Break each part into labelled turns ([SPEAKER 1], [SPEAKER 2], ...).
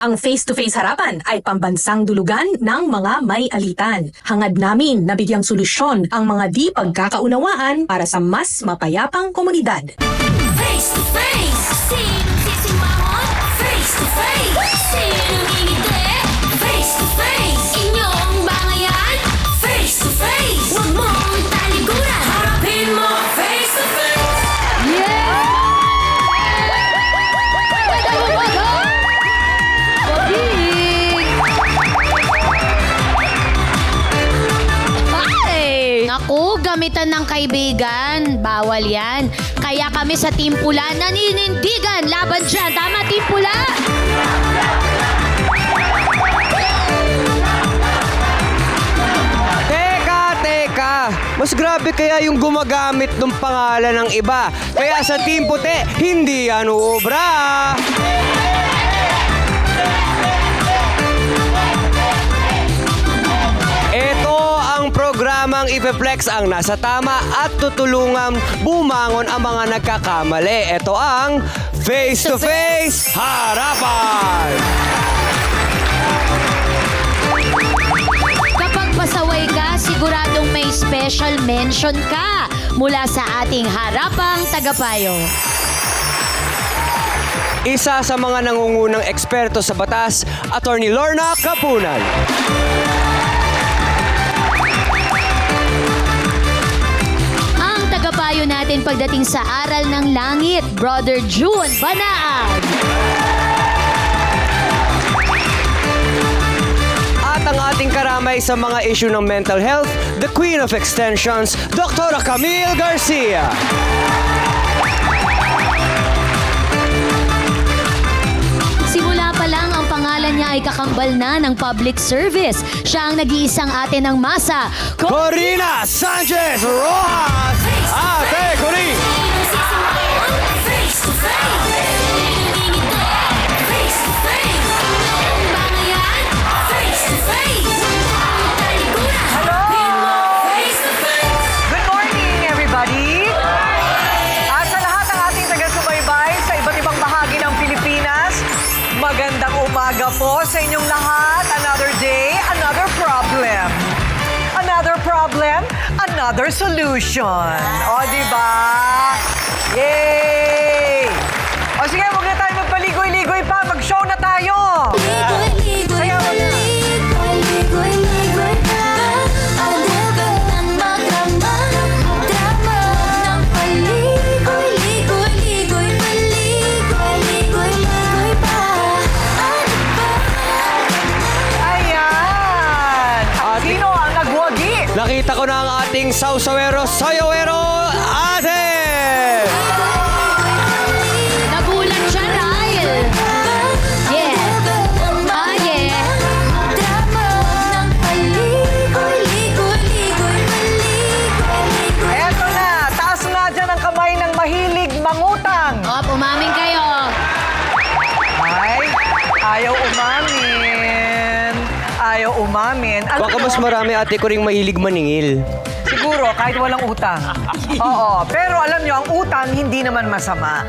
[SPEAKER 1] Ang face-to-face harapan ay pambansang dulugan ng mga may alitan. Hangad namin na bigyang solusyon ang mga di pagkakaunawaan para sa mas mapayapang komunidad.
[SPEAKER 2] Face to face, sinong sisimangon? Face to face, sinong ngingiti? Face to face, inyong bangayan? Face to face, huwag mong talikuran, harapin mo face to face.
[SPEAKER 3] Naku, gamitan ng kaibigan. Bawal yan. Kaya kami sa Team Pula naninindigan. Laban dyan. Tama, Team Pula?
[SPEAKER 4] Teka! Mas grabe kaya yung gumagamit ng pangalan ng iba. Kaya sa Team Puti, hindi yan uubra. Ito ang programang ipe-flex ang nasa tama at tutulungan bumangon ang mga nagkakamali. Ito ang Face to Face Harapan!
[SPEAKER 3] Kapag pasaway ka, siguradong may special mention ka mula sa ating harapang tagapayo.
[SPEAKER 4] Isa sa mga nangungunang eksperto sa batas, Attorney Lorna Capunan.
[SPEAKER 3] Ang tagapayo natin pagdating sa Aral ng Langit, Brother June Banaag.
[SPEAKER 4] At ang ating karamay sa mga issue ng mental health, the Queen of Extensions, Dr. Camille Garcia.
[SPEAKER 3] Simula pa lang ang pangalan niya ay kakambal na ng public service. Siya ang nag-iisang ate ng masa.
[SPEAKER 4] Corina Sanchez Rojas! Ate Corin!
[SPEAKER 2] Sinong sisimangon? Face to face, sinong ngingiti? Face to face, inyong bangayan? Face to face, huwag mong talikuran, harapin mo face to face.
[SPEAKER 5] Good morning, everybody! At sa lahat ng ating taga-subaybay sa iba't ibang bahagi ng Pilipinas, magandang umaga po sa inyong lahat. Another day, another problem. Another problem, another solution. O, diba? Yay! O sige, huwag na tayo magpaligoy-ligoy pa. Mag-show na tayo! Sayawan na.
[SPEAKER 2] Ligoy-ligoy pa. Awagan ng magdama. Drama ng paligoy-ligoy-ligoy. Paligoy-ligoy pa. Ano ba?
[SPEAKER 5] Ayan! At sino ang nagwagi?
[SPEAKER 4] Nakita ko na ang ating sausawero, soyawero, ate!
[SPEAKER 3] Nagulat siya, Ryle. Yeah. Ah, yeah.
[SPEAKER 2] Drama ng paligoy-ligoy-ligoy. Paligoy-ligoy.
[SPEAKER 5] Eto na! Taas nga dyan ang kamay ng mahilig mangutang.
[SPEAKER 3] Oh, umamin kayo.
[SPEAKER 5] Ay, ayaw umamin. Ayaw umamin. Alam
[SPEAKER 4] Baka
[SPEAKER 5] mo,
[SPEAKER 4] mas marami ate ko ring mahilig maningil.
[SPEAKER 5] siguro kahit walang utang. Oo, pero alam nyo, ang utang hindi naman masama.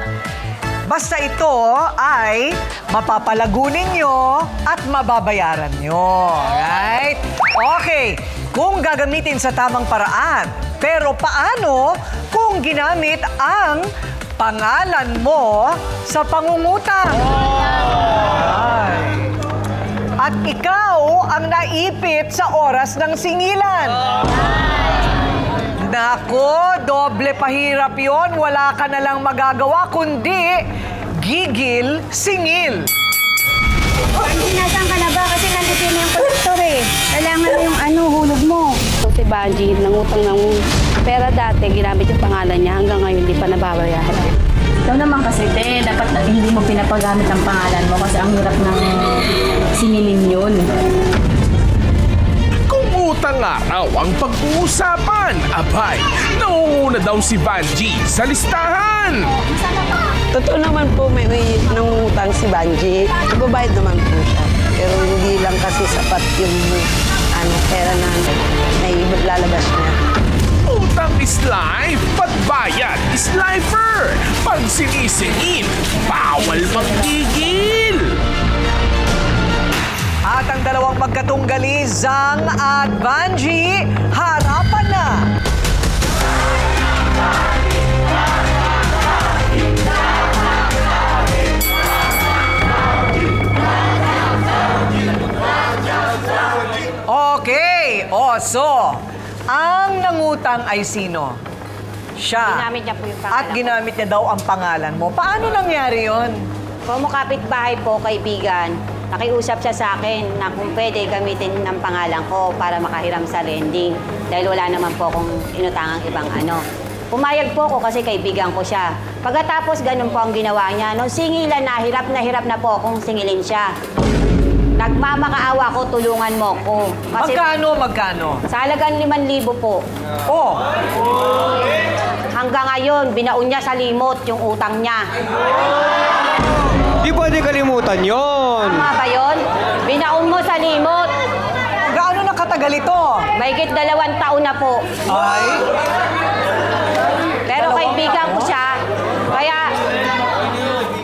[SPEAKER 5] Basta ito ay mapapalago ninyo at mababayaran nyo. Right? Okay, kung gagamitin sa tamang paraan. Pero paano kung ginamit ang pangalan mo sa pangungutang? Ay. At ikaw ang naipit sa oras ng singilan. Nako, doble pahirap yon. Wala ka na lang magagawa kundi gigil, singil.
[SPEAKER 6] Nasaan ka na ba? Kasi nandito na yung kolektor eh. Kailangan mo yung hulog mo.
[SPEAKER 7] Si Banji, nangutang ng pera dati, ginamit yung pangalan niya. Hanggang ngayon, hindi pa nababayaran.
[SPEAKER 6] Ikaw naman kasi, dapat hindi mo pinapagamit ang pangalan mo kasi ang hirap ng singilin yun.
[SPEAKER 8] Kung utang araw ang pag-uusapan, abay, nauuna daw si Banji sa listahan.
[SPEAKER 7] Totoo naman po, may nangutang si Banji. Nagbabayad naman po siya. Pero hindi lang kasi sapat yung pera na lalabas niya.
[SPEAKER 8] Utang is life, pagbayad is lifer. Pag sinisingil, bawal magtigil.
[SPEAKER 5] ang dalawang magkatunggali, Zang at Vanji. Harapan na! Okay, so, ang nangutang ay sino? Siya.
[SPEAKER 9] Ginamit niya po yung pangalan
[SPEAKER 5] At ginamit niya daw ang pangalan mo. Paano nangyari yon?
[SPEAKER 9] Kumukapit bahay po, kaibigan. Nakiusap siya sa akin na kung pwede gamitin ng pangalan ko para makahiram sa lending. Dahil wala naman po akong inutangang ibang ano. Pumayag po ako kasi kaibigan ko siya. Pagkatapos ganun po ang ginawa niya. Nung singilan na hirap na po akong singilin siya. Nagmamakaawa ko, tulungan mo ko. Kasi
[SPEAKER 5] Magkano?
[SPEAKER 9] sa halagang 5,000 po.
[SPEAKER 5] Oh,
[SPEAKER 9] Hanggang ngayon, binaon niya sa limot yung utang niya.
[SPEAKER 4] Di pwede kalimutan yon.
[SPEAKER 9] Tama ba yun? Binaon mo sa limot.
[SPEAKER 5] gaano na katagal ito?
[SPEAKER 9] Mahigit 2 taon na po.
[SPEAKER 5] Ay,
[SPEAKER 9] Pero kaibigan ko siya. Kaya,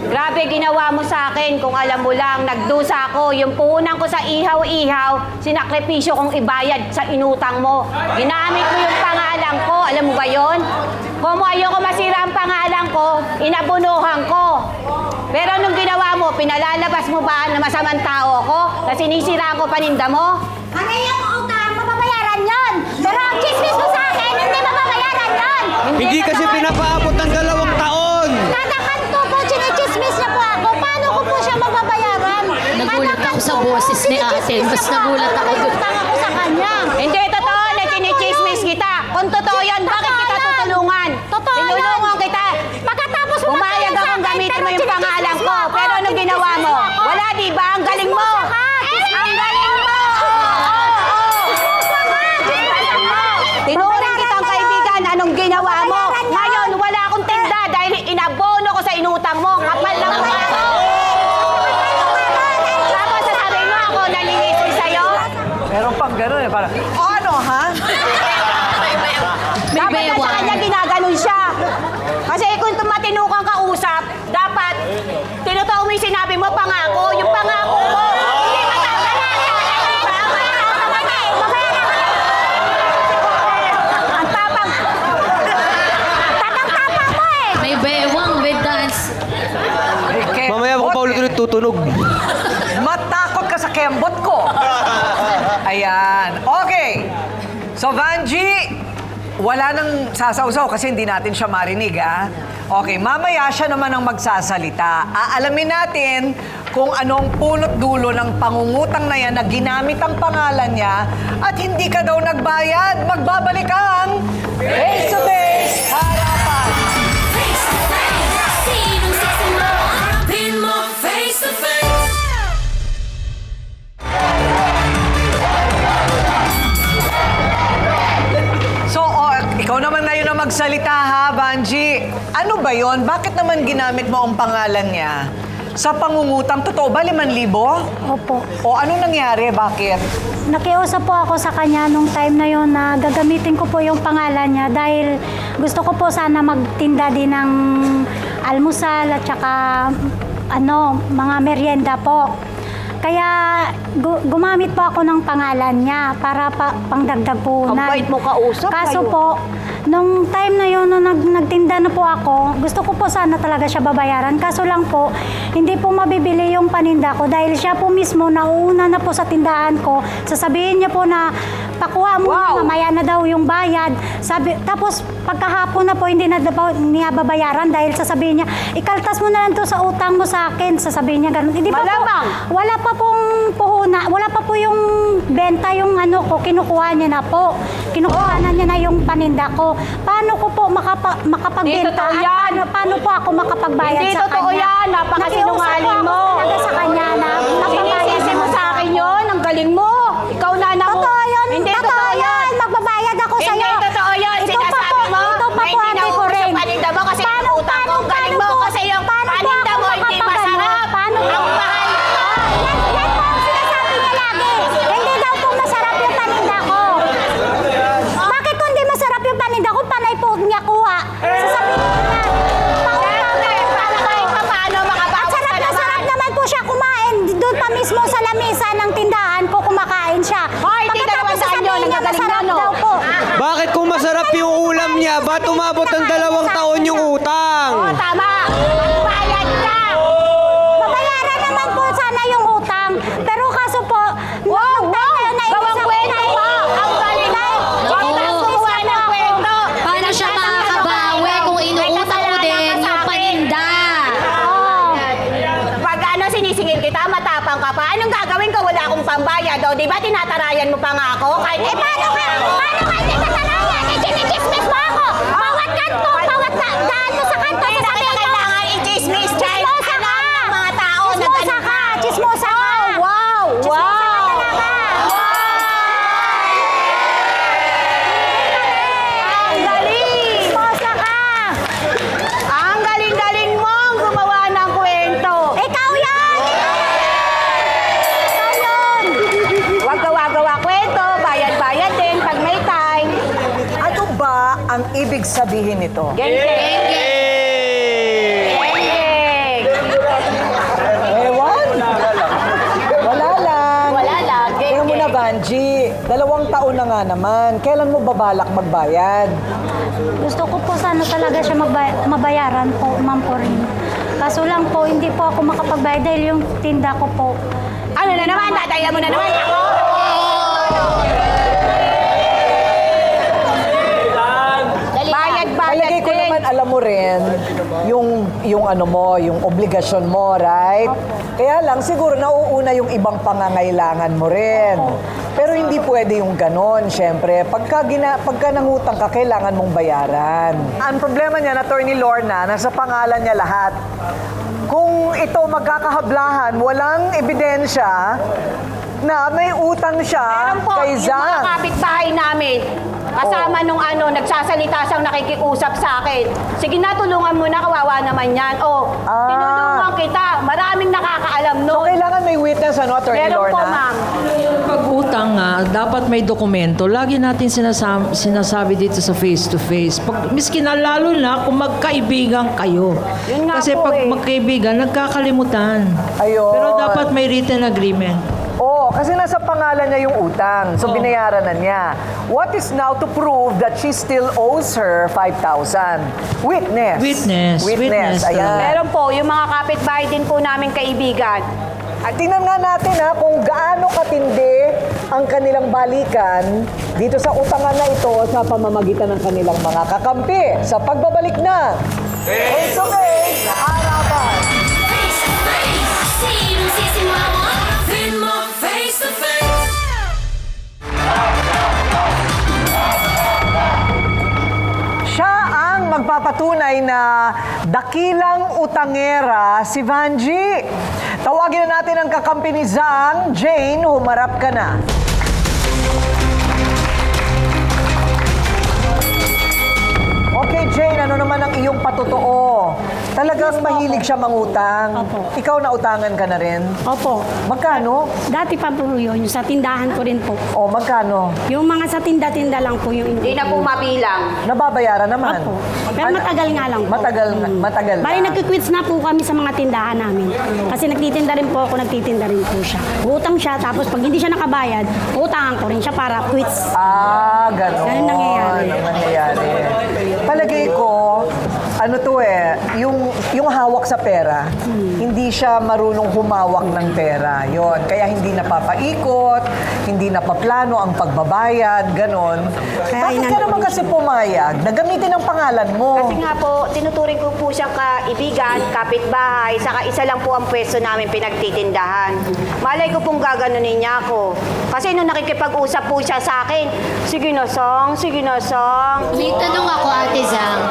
[SPEAKER 9] grabe ginawa mo sa akin. Kung alam mo lang, nagdusa ako. Yung puhunan ko sa ihaw-ihaw, sinakripisyo kong ibayad sa inutang mo. Ginamit mo yung pangalan ko. Alam mo ba yon? Kung ayoko masira ang pangalan ko, inabunuhan ko. Pero nung ginawa mo, pinalalabas mo ba na masamang tao ako? Na sinisira ko paninda mo?
[SPEAKER 2] Ano yung utang? Mababayaran yon! Pero ang chismis mo sa akin, hindi mababayaran yon!
[SPEAKER 4] Hindi kasi pinapaabot ng 2 taon.
[SPEAKER 2] Kada kanto po, chinichismis niya po ako. Paano ko po siya mababayaran?
[SPEAKER 3] Nagulat ako sa boses ni ate. Mas nagulat ako doon.
[SPEAKER 2] Utang ako sa kanya.
[SPEAKER 9] Hindi totoo na chinichismis kita. Kung totoo yan, bakit kita tutulungan?
[SPEAKER 2] Totoo yan.
[SPEAKER 9] Tinulungan kita.
[SPEAKER 2] Pagkatapos mo
[SPEAKER 9] Pumayag
[SPEAKER 2] magkaya sa
[SPEAKER 9] akong
[SPEAKER 2] akin,
[SPEAKER 9] gamitin mo
[SPEAKER 2] pero
[SPEAKER 9] yung pangalan
[SPEAKER 2] chinichismis
[SPEAKER 9] ko.
[SPEAKER 2] mo ako.
[SPEAKER 9] Pero anong ginawa mo?
[SPEAKER 2] Chinichismis ako.
[SPEAKER 9] Wala, di ba? Ang galing mo. Ang galing mo. Tinuring kitang kaibigan. Anong ginawa mo? Ngayon, wala akong tinda dahil inabono ko sa inutang mo. Kapal lang mo ako. Tapos sasabihin mo ako nalinis sa'yo?
[SPEAKER 5] meron pang gano'n eh. Parang, ano ha?
[SPEAKER 9] Dapat na sa kanya ginaganon siya. Kasi kung matino kang kausap, dapat tinutoo mo yung sinabi mo, pangako, yung pangako mo. Hindi matagalan. Ang tapang. Tapang-tapang mo eh.
[SPEAKER 3] May bewang with dance.
[SPEAKER 4] Mamaya ako pa ulit tutunog.
[SPEAKER 5] Matakot ka sa kembot ko. Ayan. Okay. So, Vanji, wala nang sasawsaw kasi hindi natin siya marinig, ha? Okay, mamaya siya naman ang magsasalita. Aalamin natin kung anong punot dulo ng pangungutang na yan na ginamit ang pangalan niya at hindi ka daw nagbayad. Magbabalik ang Face to Face Harapan.
[SPEAKER 2] Face to face, sinong sexy mo? Harapin mo face to face.
[SPEAKER 5] So, ikaw naman ngayon ang magsalita ha, Vanji. Ano ba yon? Bakit naman ginamit mo ang pangalan niya? Sa pangungutang, totoo ba 5,000?
[SPEAKER 10] Opo.
[SPEAKER 5] O anong nangyari? Bakit?
[SPEAKER 10] Nakiusap po ako sa kanya nung time na yon na gagamitin ko po yung pangalan niya dahil gusto ko po sana magtinda din ng almusal at saka mga merienda po. Kaya gumamit po ako ng pangalan niya para pangdagdag puhunan.
[SPEAKER 9] Ang bait mo kausap.
[SPEAKER 10] Kaso
[SPEAKER 9] kayo.
[SPEAKER 10] po, nung time na yun, nung nagtinda na po ako, gusto ko po sana talaga siya babayaran. Kaso lang po, hindi po mabibili yung paninda ko dahil siya po mismo nauuna na po sa tindahan ko. Sasabihin niya po na, pakuha mo, mamaya na daw yung bayad. Tapos pagkahapon na po, hindi na daw niya babayaran dahil sasabihin niya, ikaltas mo na lang to sa utang mo sa akin. Sasabihin niya ganun. Hindi pa
[SPEAKER 9] Malamang.
[SPEAKER 10] po, wala pa pong puhuna, wala pa po yung benta yung ko, kinukuha niya na po. Kinukuha na niya na yung paninda ko. Paano ko po makapagbenta?
[SPEAKER 9] Hindi totoo
[SPEAKER 10] At
[SPEAKER 9] yan.
[SPEAKER 10] paano po ako makapagbayad
[SPEAKER 9] Hindi
[SPEAKER 10] sa
[SPEAKER 9] totoo
[SPEAKER 10] kanya?
[SPEAKER 9] yan. Napakasinungaling mo.
[SPEAKER 10] Nakiusap po ako talaga sa kanya na magbabayad
[SPEAKER 9] Sinisisi mo sa akin yun. Ang galing mo. Ikaw na ako.
[SPEAKER 10] Totoo yun.
[SPEAKER 9] Hindi
[SPEAKER 10] totoo yun. Magbabayad ako sa'yo.
[SPEAKER 9] Hindi totoo yun.
[SPEAKER 10] Ito pa
[SPEAKER 9] Sinasabi
[SPEAKER 10] po,
[SPEAKER 9] mo.
[SPEAKER 10] ito pa
[SPEAKER 9] na
[SPEAKER 10] po
[SPEAKER 9] hindi
[SPEAKER 10] ate ko
[SPEAKER 9] nauubos
[SPEAKER 10] rin.
[SPEAKER 9] ang paninda mo kasi yung utang ko. Ang galing mo kasi yung paninda mo hindi masarap.
[SPEAKER 10] Paano po?
[SPEAKER 9] Ang mahal.
[SPEAKER 10] Yan po ang sinasabi niya lagi. Hindi daw po masarap yung paninda ko. Bakit kung hindi masarap yung paninda ko, panay po niya kuha. Sasabihin niya,
[SPEAKER 9] Para kahit pa paano
[SPEAKER 10] at
[SPEAKER 9] makabawas ka
[SPEAKER 10] sarap na
[SPEAKER 9] naman.
[SPEAKER 10] sarap naman po siya kumain doon pa mismo sa lamesa ng tindahan ko. nga masarap daw po.
[SPEAKER 4] Bakit kung masarap yung ulam niya, ba't umabot ng 2 taon yung utang?
[SPEAKER 9] Oo, tama. Magbayad ka.
[SPEAKER 10] Babayaran naman po sana yung utang. Pero kaso po,
[SPEAKER 9] Wow, gawang kwento pa. Ang galing mo. Huwag na gumawa ng kwento.
[SPEAKER 3] Paano siya makakabawi kung inuutang mo din yung paninda?
[SPEAKER 9] Pag sinisingil kita, matapang ka pa. Anong gagawin ko? Wala akong pambayad. O, di ba tinatarayan mo pa nga ako? Kahit, paano ka hindi tatarayan? Chismis mo ako. Bawat kanto, bawat kanto sa kanto. Hindi na kita kailangan i-chismis. Dahil alam ng mga tao na
[SPEAKER 10] chismosa ka, chismosa ka.
[SPEAKER 9] Wow! Ang galing!
[SPEAKER 10] Chismosa ka.
[SPEAKER 9] Ang galing-galing mong gumawa ng kwento.
[SPEAKER 10] Ikaw yan! Ikaw yun!
[SPEAKER 9] Huwag gawa-gawa kwento, bayad-bayad din pag may time.
[SPEAKER 5] Ano ba ang ibig sabihin nito?
[SPEAKER 9] Geng-geng.
[SPEAKER 5] Ewan? Wala lang.
[SPEAKER 9] Wala lang,
[SPEAKER 5] Tingnan mo na, Banji. 2 taon na nga naman. Kailan mo babalak magbayad?
[SPEAKER 10] Gusto ko po sana talaga siya mabayaran po, Ma'am Corinne. Kaso lang po, hindi po ako makapagbayad dahil yung tinda ko po.
[SPEAKER 9] Ano na naman? Dadaya mo na naman ako? Bayad-bayad
[SPEAKER 5] Palagay ko
[SPEAKER 9] din.
[SPEAKER 5] naman, alam mo rin, yung ano mo, yung obligasyon mo, right? Kaya lang, siguro nauuna yung ibang pangangailangan mo rin. Pero hindi pwede yung ganon, syempre. Pagka nangutang ka, kailangan mong bayaran. Ang problema niya, Attorney Lorna, nasa pangalan niya lahat. Kung ito magkakahablahan, walang ebidensya na may utang siya
[SPEAKER 9] Meron po,
[SPEAKER 5] kay
[SPEAKER 9] yung mga
[SPEAKER 5] Zang.
[SPEAKER 9] kapitbahay namin, kasama nung nagsasalita siyang nakikiusap sa akin. Sige na, tulungan mo na, kawawa naman yan. Tinulungan kita. Maraming nakakaalam
[SPEAKER 5] So,
[SPEAKER 9] nun.
[SPEAKER 5] kailangan may witness, Attorney
[SPEAKER 9] Meron
[SPEAKER 5] Lorna?
[SPEAKER 9] po, ma'am.
[SPEAKER 11] Pag-utang nga, dapat may dokumento. Lagi natin sinasabi dito sa face-to-face. Miski na lalo na kung magkaibigan kayo.
[SPEAKER 9] Yun nga
[SPEAKER 11] Kasi
[SPEAKER 9] po
[SPEAKER 11] pag
[SPEAKER 9] eh.
[SPEAKER 11] magkaibigan, nagkakalimutan.
[SPEAKER 5] Ayun.
[SPEAKER 11] Pero dapat may written agreement.
[SPEAKER 5] Oo, kasi nasa pangalan niya yung utang. So, binayaran na niya. What is now to prove that she still owes her 5,000? Witness.
[SPEAKER 11] Witness
[SPEAKER 5] Ayan.
[SPEAKER 9] Meron po, yung mga kapitbahay din po namin kaibigan.
[SPEAKER 5] At tingnan nga natin kung gaano katindi ang kanilang balikan dito sa utangan na ito sa pamamagitan ng kanilang mga kakampi. Sa pagbabalik na, face to face, harapan.
[SPEAKER 2] Face to face. Sinong sisimangot? Feel mo face to face.
[SPEAKER 5] Siya ang magpapatunay na dakilang utangera si Vanji. Tawagin na natin ang kakampi ni Zang. Jane, humarap ka na. Okay, Jane, ano naman ang iyong patotoo? Talagang mahilig siya mangutang.
[SPEAKER 6] Opo.
[SPEAKER 5] Ikaw na utangan ka na rin.
[SPEAKER 6] Opo.
[SPEAKER 5] Magkano?
[SPEAKER 6] Dati pa po yun, yung sa tindahan ko rin po.
[SPEAKER 5] O, magkano?
[SPEAKER 6] Yung mga sa tinda-tinda lang po yung
[SPEAKER 9] Hindi na po mabilang.
[SPEAKER 5] Nababayaran naman.
[SPEAKER 6] Opo. Pero
[SPEAKER 5] Ano?
[SPEAKER 6] matagal nga lang po.
[SPEAKER 5] Matagal na.
[SPEAKER 6] Bali, nagkikwits na po kami sa mga tindahan namin. Kasi nagtitinda rin po ako, nagtitinda rin po siya. Utang siya, tapos pag hindi siya nakabayad, utangan ko rin siya para quits.
[SPEAKER 5] Ganon.
[SPEAKER 6] Ganun nangyayari.
[SPEAKER 5] Ang nangyayari. Palagay ko, ano to yung hawak sa pera, hindi siya marunong humawak ng pera. Yon, kaya hindi napapaikot, hindi napaplano ang pagbabayad, ganon. Bakit ka naman kasi pumayag na gamitin ang pangalan mo?
[SPEAKER 9] Kasi nga po, tinuturing ko po siyang kaibigan, kapitbahay, saka isa lang po ang pwesto namin pinagtitindahan. Malay ko pong gaganunin niya ako. Kasi nung nakikipag-usap po siya sa akin, sige na, Song, sige na, Song.
[SPEAKER 3] May tanong ako, Ate Zang.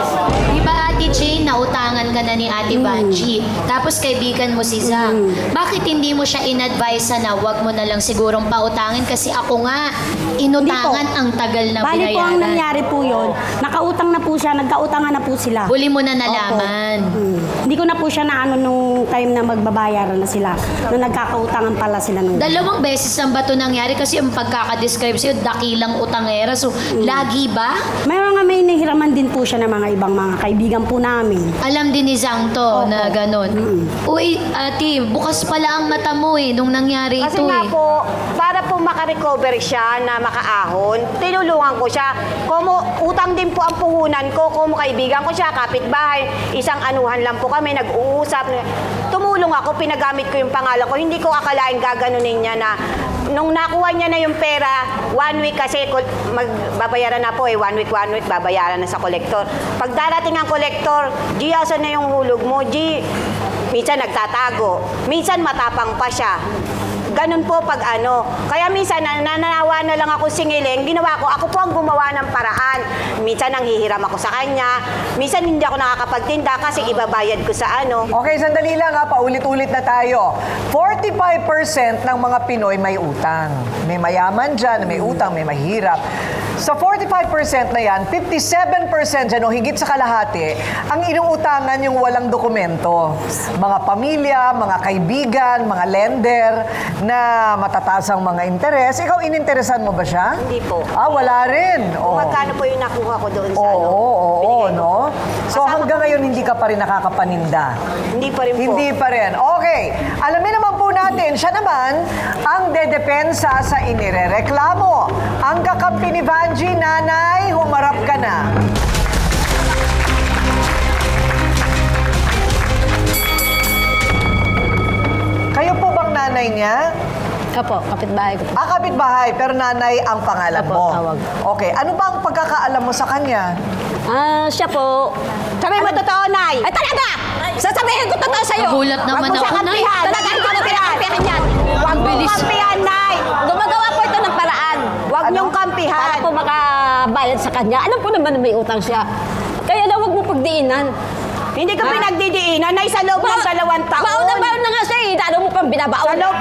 [SPEAKER 3] Di ba, Ate Jane, nautangan ka na ni Ate Banji? Tapos kaibigan mo si Zang. Bakit hindi mo siya in-advise na wag mo na lang sigurong pautangin? Kasi ako nga, inutangan ang tagal na
[SPEAKER 6] Bali po ang
[SPEAKER 3] binayaran.
[SPEAKER 6] nangyari po yun, nakautang na po siya, nagkautangan na po sila.
[SPEAKER 3] Huli mo na nalaman.
[SPEAKER 6] Hindi ko na po siya naano nung time na magbabayaran na sila. Nung nagkakautangan pala sila nung.
[SPEAKER 3] Dalawang beses lang ba ito nangyari? Kasi yung pagkakadescribe sa'yo, dakilang utangera. So, lagi ba?
[SPEAKER 6] Mayroon nga may nahiraman din po siya ng mga ibang mga kaibigan po namin.
[SPEAKER 3] Alam din ni Zang to na gano'n. Uy, ate, bukas pala ang mata mo nung nangyari
[SPEAKER 9] Kasi
[SPEAKER 3] ito
[SPEAKER 9] nga po, para po po makarecover siya na makaahon, tinulungan ko siya. Utang din po ang puhunan ko, kaibigan ko siya, kapitbahay, isang anuhan lang po kami, nag-uusap. Tumulong ako, pinagamit ko yung pangalan ko. Hindi ko akalain gaganunin niya na nung nakuha niya na yung pera, 1 week kasi magbabayaran na po 1 week, babayaran na sa kolektor. Pag darating ang kolektor, G, asan na yung hulog mo? G, minsan nagtatago, minsan matapang pa siya. Ganun po pag ano. Kaya minsan nananawa na lang ako singiling, ginawa ko, ako po ang gumawa ng paraan. Minsan nanghihiram ako sa kanya, minsan hindi ako nakakapagtinda kasi ibabayad ko sa ano.
[SPEAKER 5] Okay, sandali lang ha, paulit-ulit na tayo. 45% ng mga Pinoy may utang. May mayaman dyan, may utang, may mahirap. Sa 45% na yan, 57% dyan o higit sa kalahati, ang inuutangan yung walang dokumento. Mga pamilya, mga kaibigan, mga lender na matataas ang mga interes. Ikaw, ininteresan mo ba siya?
[SPEAKER 9] Hindi po.
[SPEAKER 5] Ah, wala rin.
[SPEAKER 9] Kung magkano po yung nakuha ko doon sa
[SPEAKER 5] Oo,
[SPEAKER 9] ano.
[SPEAKER 5] oo, no? So
[SPEAKER 9] Kasama
[SPEAKER 5] hanggang ngayon hindi ka pa rin nakakapaninda.
[SPEAKER 9] Hindi pa rin po.
[SPEAKER 5] Hindi pa rin. Okay. Alamin naman po natin, siya naman ang dedepensa sa inirereklamo. Ang kakampi ni Vanji, nanay, humarap ka na. Kayo po bang nanay niya?
[SPEAKER 6] Opo, kapitbahay ko po.
[SPEAKER 5] Ah, kapitbahay, pero nanay ang pangalan
[SPEAKER 6] Opo,
[SPEAKER 5] mo.
[SPEAKER 6] tawag.
[SPEAKER 5] Okay. Ano ba ang pagkakaalam mo sa kanya?
[SPEAKER 6] Siya po.
[SPEAKER 9] Sabi mo totoo, Nay.
[SPEAKER 6] Ay, talaga! Sasabihin ko totoo sa'yo.
[SPEAKER 3] Nagulat naman
[SPEAKER 9] Huwag mo siya
[SPEAKER 3] ako, Nay.
[SPEAKER 9] kampihan.
[SPEAKER 6] Talaga, hindi ko na pinakampihan yan.
[SPEAKER 9] Huwag mo
[SPEAKER 3] Bilis.
[SPEAKER 9] kampihan, Nay.
[SPEAKER 6] Gumagawa po ito ng paraan.
[SPEAKER 9] Huwag niyong kampihan.
[SPEAKER 6] Para po makabayad sa kanya. Alam ko naman na may utang siya. Kaya na huwag mo pagdiinan.
[SPEAKER 9] Hindi ka pinagdidiinan, Nay, sa loob ng 2 taon.
[SPEAKER 6] Baon na nga siya eh. Lalo mo pang binabaon.
[SPEAKER 9] Sa loob.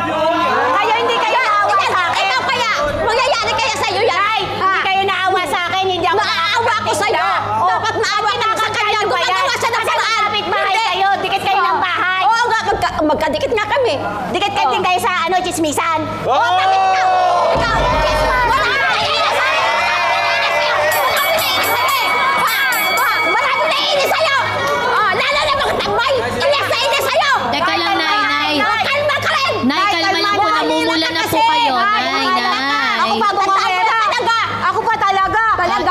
[SPEAKER 9] Kaya hindi kayo naawa sa akin.
[SPEAKER 6] Ikaw kaya. Mangyayari kaya sa'yo yan.
[SPEAKER 9] Nay, hindi kayo naawa sa akin. Hindi ako
[SPEAKER 6] Naaawa ko sa'yo. Dapat maawa ka sa kanya. Gumagawa siya ng paraan.
[SPEAKER 9] Kapit-bahay kayo. Dikit kayo ng bahay.
[SPEAKER 6] Oo nga, magkadikit nga kami.
[SPEAKER 9] Dikit kayo din kayo sa chismisan.
[SPEAKER 6] Oo, bakit ikaw? Ikaw, chismas. Wala ka naiinis sa'yo. Marami naiinis sa'yo. Lalo na mga tambay. Inis na inis sa'yo.
[SPEAKER 3] Teka lang, Nay.
[SPEAKER 6] Kalma ka rin.
[SPEAKER 3] Nay, kalma lang po. Namumula na po kayo. Nay.
[SPEAKER 9] Ako pa bangongera. Ako pa talaga.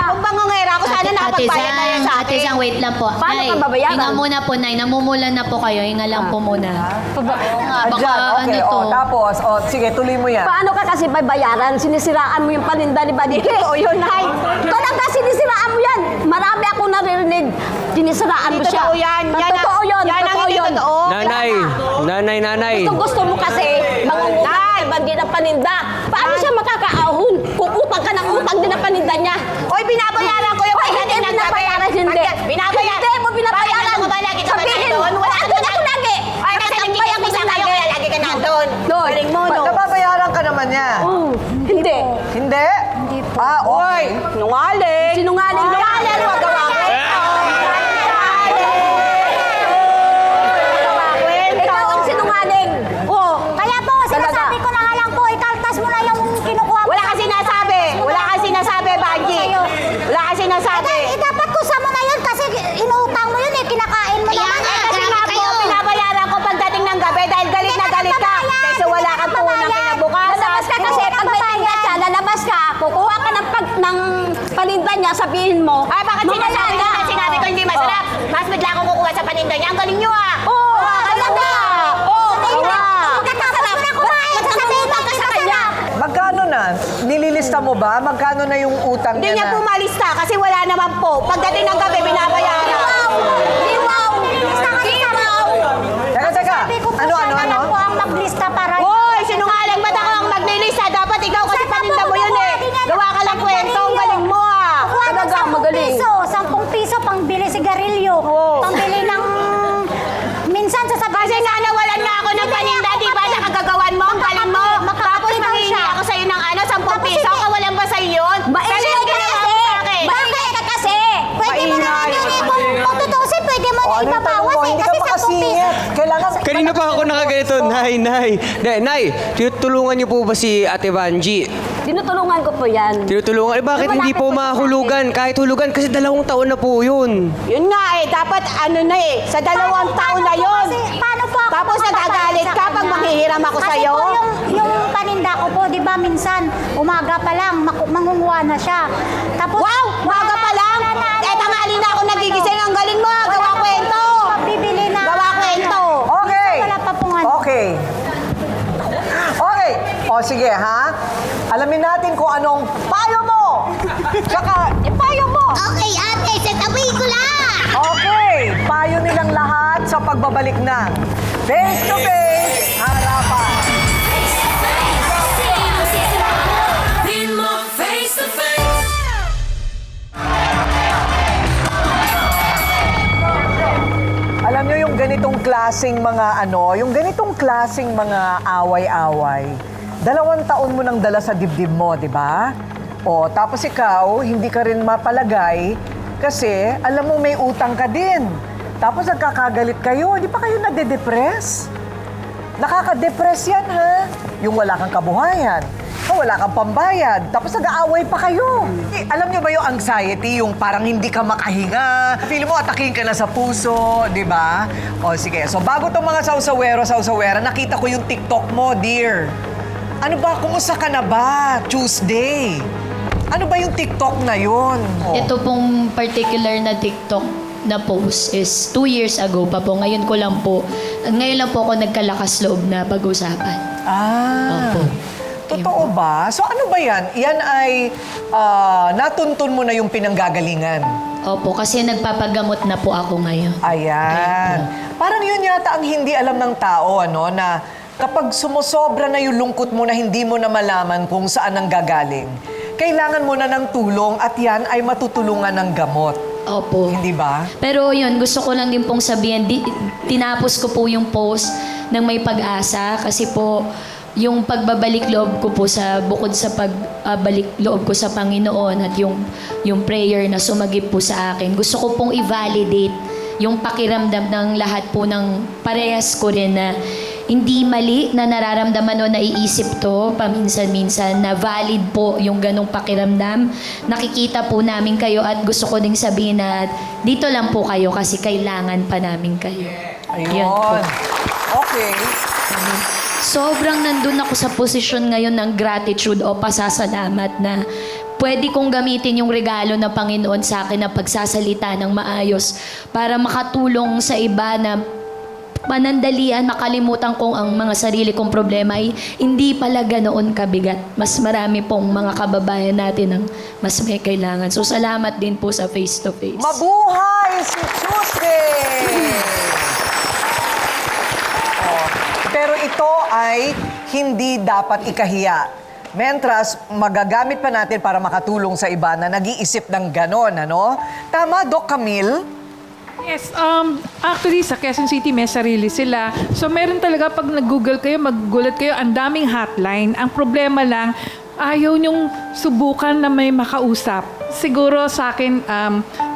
[SPEAKER 9] Kung bangongera ako, sana nakapagbayad na yan sa akin.
[SPEAKER 3] Ate Sang, wait lang po.
[SPEAKER 6] Paano
[SPEAKER 3] Nay,
[SPEAKER 6] ka babayaran?
[SPEAKER 3] hinga muna po, Nay. Namumula na po kayo. Hinga lang po muna. Oo nga, baka
[SPEAKER 5] Andyan, okay.
[SPEAKER 3] ano to.
[SPEAKER 5] Tapos, sige, tuloy mo yan.
[SPEAKER 6] Paano ka kasi babayaran? Sinisiraan mo yung paninda ni Badike. Oo, yun, Nay. Talaga, sinisiraan mo yan. Marami akong naririnig. Sinisiraan mo
[SPEAKER 9] Hindi
[SPEAKER 6] siya.
[SPEAKER 9] totoo yan.
[SPEAKER 6] Totoo yun.
[SPEAKER 9] Yan ang
[SPEAKER 6] Totoo
[SPEAKER 9] hindi
[SPEAKER 6] yun.
[SPEAKER 9] totoo.
[SPEAKER 4] Nanay.
[SPEAKER 6] Gusto mo kasi mangungutang kay Badike ng paninda. Paano siya makakaahon kung utang ka ng utang din ang paninda niya?
[SPEAKER 9] Oy, binabayaran ko yung
[SPEAKER 6] Ay, hindi
[SPEAKER 9] pagdating ng gabi.
[SPEAKER 6] binabayaran, hindi.
[SPEAKER 9] Binabayaran.
[SPEAKER 6] Hindi mo binabayaran.
[SPEAKER 9] Bakit ako ba lagi ka ba
[SPEAKER 6] Sabihin,
[SPEAKER 9] nandun?
[SPEAKER 6] wala doon ako lagi.
[SPEAKER 9] Ay, kasi
[SPEAKER 6] Nagtatambayan
[SPEAKER 9] nagkikita
[SPEAKER 6] ko
[SPEAKER 9] kayo,
[SPEAKER 6] lagi.
[SPEAKER 9] kaya lagi ka nandun.
[SPEAKER 6] Doon.
[SPEAKER 9] Galing mo, no?
[SPEAKER 5] Nababayaran ka naman niya.
[SPEAKER 6] Hindi.
[SPEAKER 5] Hindi? Ah, okay.
[SPEAKER 9] Nungaling.
[SPEAKER 6] Sinungaling.
[SPEAKER 9] Nungaling. Huwag gawain.
[SPEAKER 6] Ikaw ang sinungaling.
[SPEAKER 9] Oo.
[SPEAKER 10] Kaya po, sinasabi ko na nga lang po, ikaltas mo na yung kinukuha mo.
[SPEAKER 9] Wala ka sinasabi. Wala ka sinasabi, Banji. Wala ka sinasabi.
[SPEAKER 10] Dapat kusa mo na yun kasi inuutang mo yun eh, kinakain mo naman.
[SPEAKER 9] Kasi nga po, pinabayaran ko pagdating ng gabi dahil galit na galit ka. Kasi wala kang puhunan kinabukasan.
[SPEAKER 6] Lalabas ka kasi pag may tinda siya, lalabas ka, kukuha ka ng paninda niya, sabihin mo.
[SPEAKER 9] Ay, bakit sinasabi ko? Kasi sinabi ko hindi masarap. Mas bigla akong kukuha sa paninda niya. Ang galing niyo ah.
[SPEAKER 6] Oo,
[SPEAKER 9] talaga.
[SPEAKER 6] Oo,
[SPEAKER 10] Pagkatapos mo na kumain, sasabihin mo kasi masarap.
[SPEAKER 5] Magkano na? Nililista mo ba? Magkano na yung utang
[SPEAKER 9] Hindi
[SPEAKER 5] niya
[SPEAKER 9] niya
[SPEAKER 5] na?
[SPEAKER 9] po malista kasi wala naman po. Pagdating ng gabi, binabayaran.
[SPEAKER 5] Teka.
[SPEAKER 10] Sabi ko po
[SPEAKER 5] Ano?
[SPEAKER 10] sana lang po ang maglista para...
[SPEAKER 9] Hoy, sinungaling ba't ako ang maglilista? Dapat ikaw kasi paninda mo yun eh. Gawa ka lang kwento. Ang galing mo ah.
[SPEAKER 10] Talaga, 10 piso. 10 piso pangbili sigarilyo. Pangbili ng... Minsan sasabihin...
[SPEAKER 9] Kasi nga nawalan nga ako ng paninda, di ba? Nakagagawan mo, ang galing mo. Tapos mangingi ako sa'yo ng 10 piso. Kawalan ba sa'yo yun? Kasi yung ginawa mo sa akin.
[SPEAKER 10] Bakit ka kasi? Pwede mo naman yun eh. Kung tutusin, pwede mo na
[SPEAKER 5] Ano yung tanong
[SPEAKER 10] ipabawas
[SPEAKER 5] mo?
[SPEAKER 10] eh.
[SPEAKER 5] Hindi ka
[SPEAKER 10] Kasi 10 piso.
[SPEAKER 5] makasingit. Kailangan...
[SPEAKER 4] Kanina pa ako nakaganito, Nay, tinutulungan niyo po ba si Ate Vanji?
[SPEAKER 6] Tinutulungan ko po yan.
[SPEAKER 4] Tinutulungan? Eh, bakit hindi po mahulugan? Kahit hulugan, kasi 2 taon na po yun.
[SPEAKER 9] Yun nga eh, dapat ano na eh, sa 2 taon na yun.
[SPEAKER 10] Paano po ako
[SPEAKER 9] Tapos
[SPEAKER 10] makakabayad
[SPEAKER 9] nagagalit
[SPEAKER 10] sa
[SPEAKER 9] ka pag
[SPEAKER 10] kanya?
[SPEAKER 9] manghihiram ako
[SPEAKER 10] Kasi
[SPEAKER 9] sa'yo?
[SPEAKER 10] po yung paninda ko po, di ba iba minsan, umaga pa lang, mangunguha na siya. Tapos,
[SPEAKER 9] Wow! Maga pa lang! Tanghali na ako nagigising. Ang galing mo! Gawa kwento!
[SPEAKER 10] bibili na.
[SPEAKER 9] Gawa kwento!
[SPEAKER 5] Okay.
[SPEAKER 10] Wala pa pong ano.
[SPEAKER 5] Okay. Okay. O sige, ha? Alamin natin kung anong payo mo. Tsaka, yung payo mo.
[SPEAKER 2] Okay, ate, sasabihin ko lang!
[SPEAKER 5] Okay. Payo nilang lahat sa pagbabalik ng face-to-face harapan.
[SPEAKER 2] Sino sisimangot? Mo face to face.
[SPEAKER 5] Alam nyo yung ganitong klaseng mga yung ganitong klaseng mga away-away, 2 taon mo nang dala sa dibdib mo, di ba? O, tapos ikaw, hindi ka rin mapalagay kasi alam mo may utang ka din. Tapos nagkakagalit kayo, di pa kayo nade-depress? Nakaka-depress yan, ha? Yung wala kang kabuhayan, wala kang pambayad, tapos nag-aaway pa kayo. Alam nyo ba yung anxiety, yung parang hindi ka makahinga, feeling mo atakin ka na sa puso, di ba? O sige, so bago tong mga sausawera, nakita ko yung TikTok mo, dear. Ano ba, kumusta ka na ba? Tuesday. Ano ba yung TikTok na yun? O.
[SPEAKER 3] Ito pong particular na TikTok na post is 2 years ago pa po. Ngayon lang po ako nagkalakas loob na pag-usapan. Opo.
[SPEAKER 5] Totoo ba? So ano ba yan? Yan ay natuntun mo na yung pinanggagalingan.
[SPEAKER 3] Opo, kasi nagpapagamot na po ako ngayon.
[SPEAKER 5] Ayan. Parang yun yata ang hindi alam ng tao, na kapag sumusobra na yung lungkot mo na hindi mo na malaman kung saan ang gagaling, kailangan mo na ng tulong at yan ay matutulungan ng gamot.
[SPEAKER 3] Opo.
[SPEAKER 5] Hindi ba?
[SPEAKER 3] Pero yun, gusto ko lang din pong sabihin, tinapos ko po yung post ng may pag-asa kasi po yung pagbabalik loob ko po bukod sa pagbalik loob ko sa Panginoon at yung prayer na sumagip po sa akin, gusto ko pong i-validate yung pakiramdam ng lahat po ng parehas ko rin na hindi mali na nararamdaman o naiisip to paminsan-minsan na valid po yung ganong pakiramdam. Nakikita po namin kayo at gusto ko ding sabihin na dito lang po kayo kasi kailangan pa namin kayo.
[SPEAKER 5] Ayun.
[SPEAKER 3] Yun po.
[SPEAKER 5] Okay.
[SPEAKER 3] Sobrang nandun ako sa posisyon ngayon ng gratitude o pasasalamat na pwede kong gamitin yung regalo ng Panginoon sa akin na pagsasalita ng maayos para makatulong sa iba na panandalian, makalimutan kong ang mga sarili kong problema ay hindi pala ganoon kabigat. Mas marami pong mga kababayan natin ang mas may kailangan. So salamat din po sa Face to Face.
[SPEAKER 5] Mabuhay si Tuesday! Pero ito ay hindi dapat ikahiya. Mentras, magagamit pa natin para makatulong sa iba na nag-iisip ng ganon, Tama, Doc Camille?
[SPEAKER 12] Yes, actually sa Quezon City may sarili sila. So meron talaga pag nag-Google kayo, maggulat kayo, ang daming hotline. Ang problema lang, ayaw niyong subukan na may makausap. Siguro sa akin,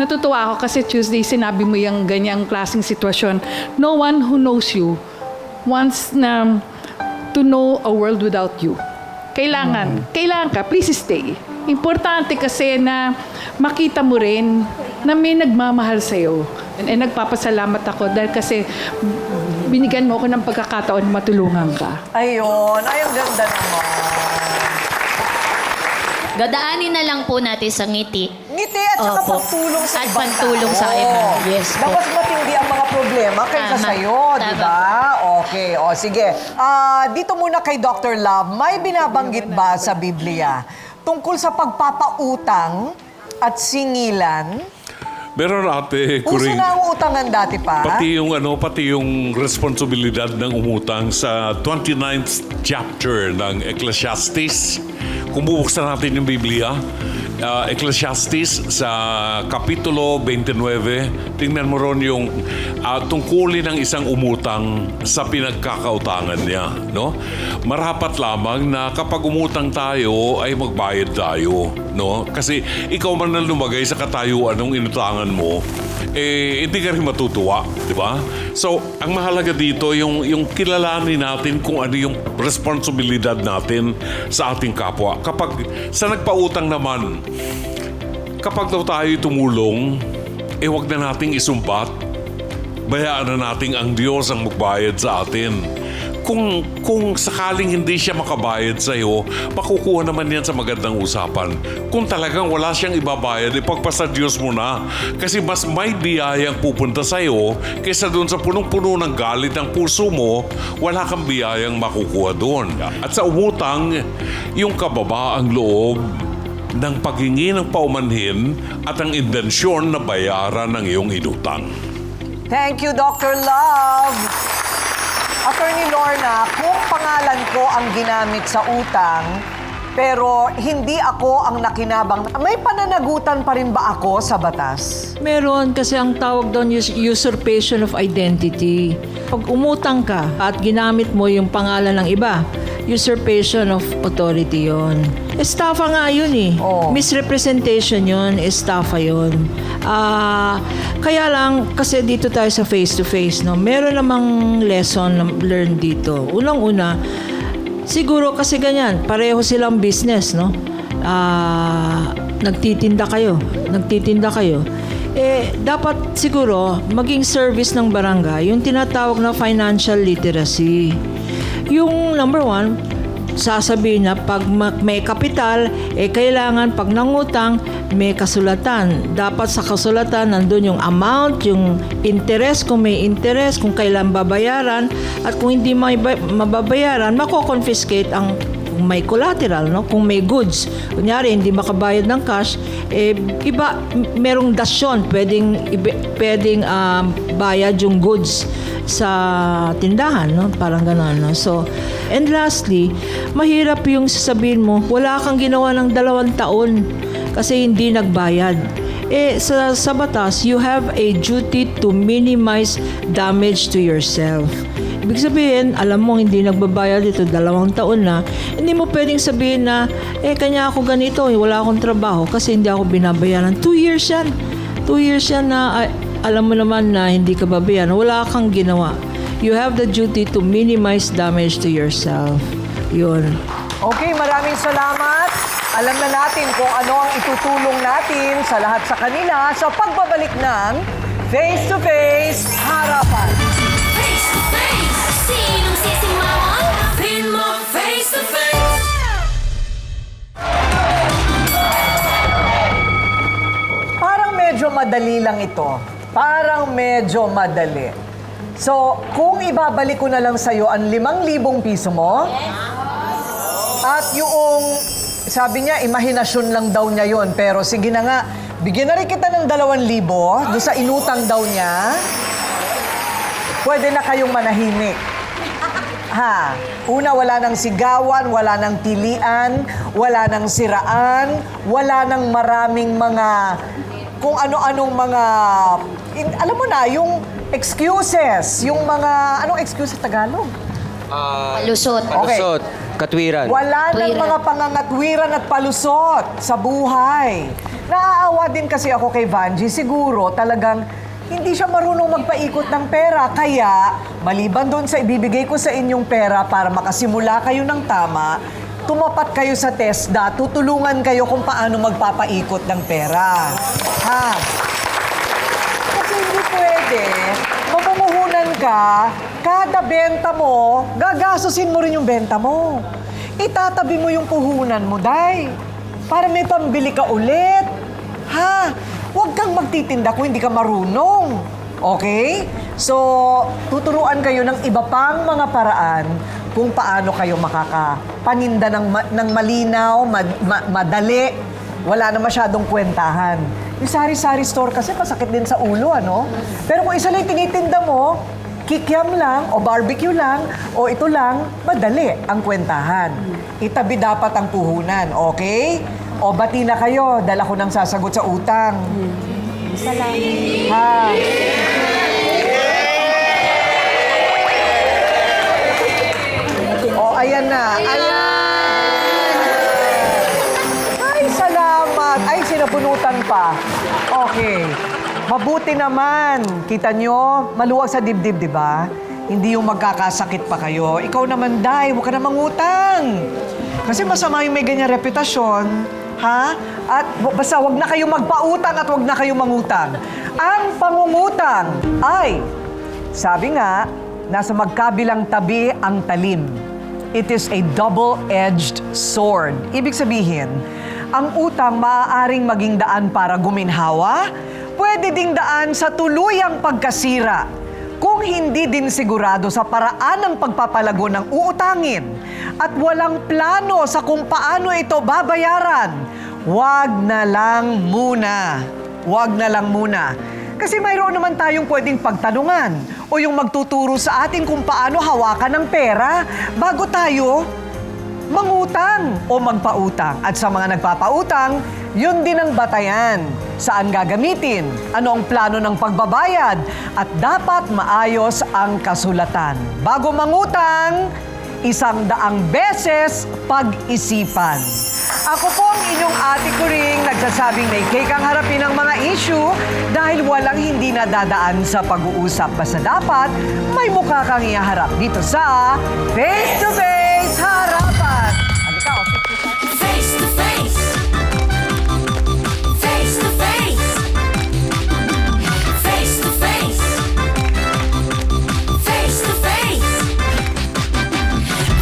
[SPEAKER 12] natutuwa ako kasi Tuesday sinabi mo yung ganyang klaseng sitwasyon. No one who knows you wants to know a world without you. Kailangan ka, please stay. Importante kasi na makita mo rin na may nagmamahal sa'yo. And nagpapasalamat ako dahil kasi binigyan mo ako ng pagkakataon matulungan ka.
[SPEAKER 5] Ayun, ang ganda naman.
[SPEAKER 3] Gadaanin na lang po natin sa ngiti.
[SPEAKER 5] Ngiti at saka
[SPEAKER 3] Opo.
[SPEAKER 5] pagtulong sa
[SPEAKER 3] At
[SPEAKER 5] ibang
[SPEAKER 3] pagtulong
[SPEAKER 5] tao.
[SPEAKER 3] sa iba. Yes po.
[SPEAKER 5] Mas matindi ang mga problema kaysa
[SPEAKER 3] Tama.
[SPEAKER 5] sa'yo, di
[SPEAKER 3] Tama.
[SPEAKER 5] ba? Okay, sige. Dito muna kay Dr. Love, may binabanggit ba sa Biblia tungkol sa pagpapautang at singilan?
[SPEAKER 13] Meron ate,
[SPEAKER 5] Uso
[SPEAKER 13] Kuring.
[SPEAKER 5] na ang utangan dati pa.
[SPEAKER 13] Pati yung responsibilidad ng umutang sa 29th chapter ng Ecclesiastes. Kung bubuksan natin yung Biblia, Ecclesiastes sa Kapitulo 29, tingnan mo ron yung tungkulin ng isang umutang sa pinagkakautangan niya. No? Marapat lamang na kapag umutang tayo ay magbayad tayo. No? Kasi ikaw man na lumagay sa katayuan ng inutangan mo, hindi ka rin matutuwa, di ba? So, ang mahalaga dito, yung kilalanin natin kung ano yung responsibilidad natin sa ating kapwa. Kapag sa nagpautang naman, kapag daw tayo tumulong, wag na nating isumbat. Bayaan na nating ang Diyos ang magbayad sa atin. kung sakaling hindi siya makabayad sa'yo, makukuha naman yan sa magandang usapan. Kung talagang wala siyang ibabayad, ipagpasa Diyos mo na. Kasi mas may biyayang pupunta sa'yo kaysa doon sa punong-puno ng galit ng puso mo, wala kang biyayang makukuha doon. At sa umutang, yung kababaang loob ng paghingi ng paumanhin at ang intensyon na bayaran ng iyong inutang.
[SPEAKER 5] Thank you, Dr. Love. Attorney Lorna, kung pangalan ko ang ginamit sa utang, pero hindi ako ang nakinabang, may pananagutan pa rin ba ako sa batas?
[SPEAKER 11] Meron kasi ang tawag doon is usurpation of identity. Pag umutang ka at ginamit mo yung pangalan ng iba, usurpation of authority yon. Estafa nga yun eh. Misrepresentation yun, estafa yun. Kaya lang, kasi dito tayo sa face-to-face, no? Meron namang lesson na learn dito. Unang-una, siguro kasi ganyan, pareho silang business, no? Nagtitinda kayo. Dapat siguro, maging service ng barangay, yung tinatawag na financial literacy. Yung number one, sasabihin na pag may kapital, kailangan pag nangutang, may kasulatan. Dapat sa kasulatan, nandun yung amount, yung interest, kung may interest, kung kailan babayaran, at kung hindi mababayaran, mako-confiscate ang kung may collateral, no? Kung may goods. Kunyari, hindi makabayad ng cash, merong dasyon, pwedeng bayad yung goods sa tindahan, no? Parang gano'n, no? So, and lastly, mahirap yung sasabihin mo, wala kang ginawa ng 2 taon kasi hindi nagbayad. Sa batas, you have a duty to minimize damage to yourself. Ibig sabihin, alam mo hindi nagbabayad ito 2 taon na, hindi mo pwedeng sabihin na, kanya ako ganito, wala akong trabaho kasi hindi ako binabayaran. 2 years yan. 2 years yan na alam mo naman na hindi ka babayaran. Wala kang ginawa. You have the duty to minimize damage to yourself. Yun.
[SPEAKER 5] Okay, maraming salamat. Alam na natin kung ano ang itutulong natin sa lahat sa kanila sa pagbabalik ng Face to Face Harapan.
[SPEAKER 2] Face to face, sinong sisimangon? Pin mo face to face.
[SPEAKER 5] Parang medyo madali lang ito. Parang medyo madali. So, kung ibabalik ko na lang sa'yo ang 5,000 piso mo, at yung, sabi niya, imahinasyon lang daw niya yon. Pero sige na nga, bigyan na rin kita ng 2,000 doon sa inutang daw niya. Pwede na kayong manahimik. Ha? Una, wala nang sigawan, wala nang tilian, wala nang siraan, wala nang maraming mga, kung ano-anong mga, alam mo na, yung excuses, yung mga, anong excuse sa Tagalog?
[SPEAKER 3] Palusot.
[SPEAKER 4] Palusot. Katwiran.
[SPEAKER 5] Wala nang mga pangangatwiran at palusot sa buhay. Naaawa din kasi ako kay Vanji. Siguro talagang hindi siya marunong magpaikot ng pera. Kaya, maliban doon sa ibibigay ko sa inyong pera para makasimula kayo ng tama, tumapat kayo sa TESDA, tutulungan kayo kung paano magpapaikot ng pera. Ha? Kasi hindi pwede. Mamumuhunan ka, kada benta mo, gagasusin mo rin yung benta mo. Itatabi mo yung puhunan mo, day. Para may pambili ka ulit. Ha? Huwag kang magtitinda kung hindi ka marunong. Okay? So, tuturuan kayo ng iba pang mga paraan kung paano kayo makakapaninda ng malinaw, madali, wala na masyadong kwentahan. Yung sari-sari store kasi masakit din sa ulo, ano? Pero kung isa lang tinitinda mo, kikiam lang, o barbecue lang, o ito lang, madali ang kwentahan. Itabi dapat ang puhunan, okay? O bati na kayo, dala ko nang sasagot sa utang.
[SPEAKER 10] Salamat.
[SPEAKER 5] Ha? O, ayan na. Ayan! Ay, salamat. Ay, sinapunutan pa. Okay. Mabuti naman. Kita nyo, maluwag sa dibdib, di ba? Hindi yung magkakasakit pa kayo. Ikaw naman, Day, huwag ka na mangutang. Kasi masama yung may ganyan reputasyon. Ha? At basta wag na kayo magpautang at wag na kayo mangutang. Ang pangungutang ay, sabi nga, nasa magkabilang tabi ang talim. It is a double-edged sword. Ibig sabihin, ang utang maaaring maging daan para guminhawa, pwede ding daan sa tuluyang pagkasira. Kung hindi din sigurado sa paraan ng pagpapalago ng uutangin at walang plano sa kung paano ito babayaran, wag na lang muna. Wag na lang muna. Kasi mayroon naman tayong pwedeng pagtanungan o yung magtuturo sa atin kung paano hawakan ng pera bago tayo mangutang o magpautang. At sa mga nagpapautang, yun din ang batayan. Saan gagamitin? Ano ang plano ng pagbabayad? At dapat maayos ang kasulatan. Bago mangutang, 100 beses pag-isipan. Ako po ang inyong ate ko ring nagsasabing may cake ang harapin ng mga issue dahil walang hindi nadadaan sa pag-uusap. Basta dapat may mukha kang iharap dito sa Face to Face Harapan.
[SPEAKER 2] Face to face. Face to face. Face to face. Face to face.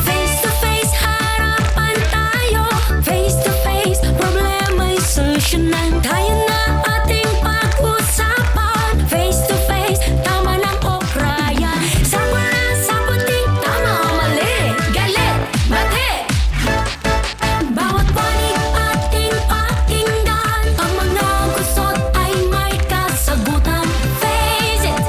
[SPEAKER 2] Face to face, harapan tayo. Face to face, problema'y solusyonan. Tayo na ating pag-usapan. Face to face, tama lang o kraya. Sapo na saputing, tama o mali. Galit, bate. Bawat panig ating pakinggan. Ang mga gusot ay may kasagutan. Face it,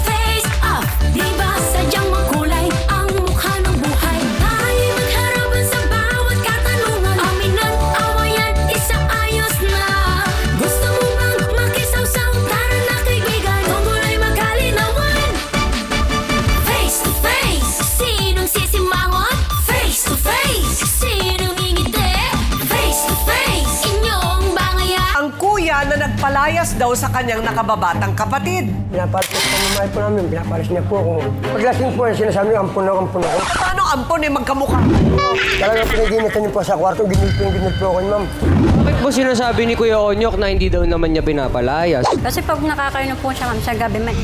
[SPEAKER 2] face up. Di ba sadyang makulay ang mukha ng buhay? Tayo'y magharapan sa bawat katanungan. Aminan, awayan, isaayos na. Gusto mo bang makisawsaw? Tara na kaibigan, tungkulay magkalinawan. Face to face, sinong sisimangot? Face to face, sinong ngingiti? Face to face, inyong bangayan.
[SPEAKER 5] Ang kuya na nagpalayas daw sa kanyang nakababatang kapatid.
[SPEAKER 14] Pinapalis po namin, pinapalis niya po ako. Paglasing po, sinasabi niya, ampun ako.
[SPEAKER 5] Paano ampon eh magkamukha?
[SPEAKER 14] Talagang pinaginitan niyo po sa kwarto, ginil po ako, ma'am.
[SPEAKER 4] Bakit po sinasabi ni Kuya Onyok na hindi daw naman niya pinapalayas?
[SPEAKER 10] Kasi pag nakakainom po siya, ma'am, sa gabi, may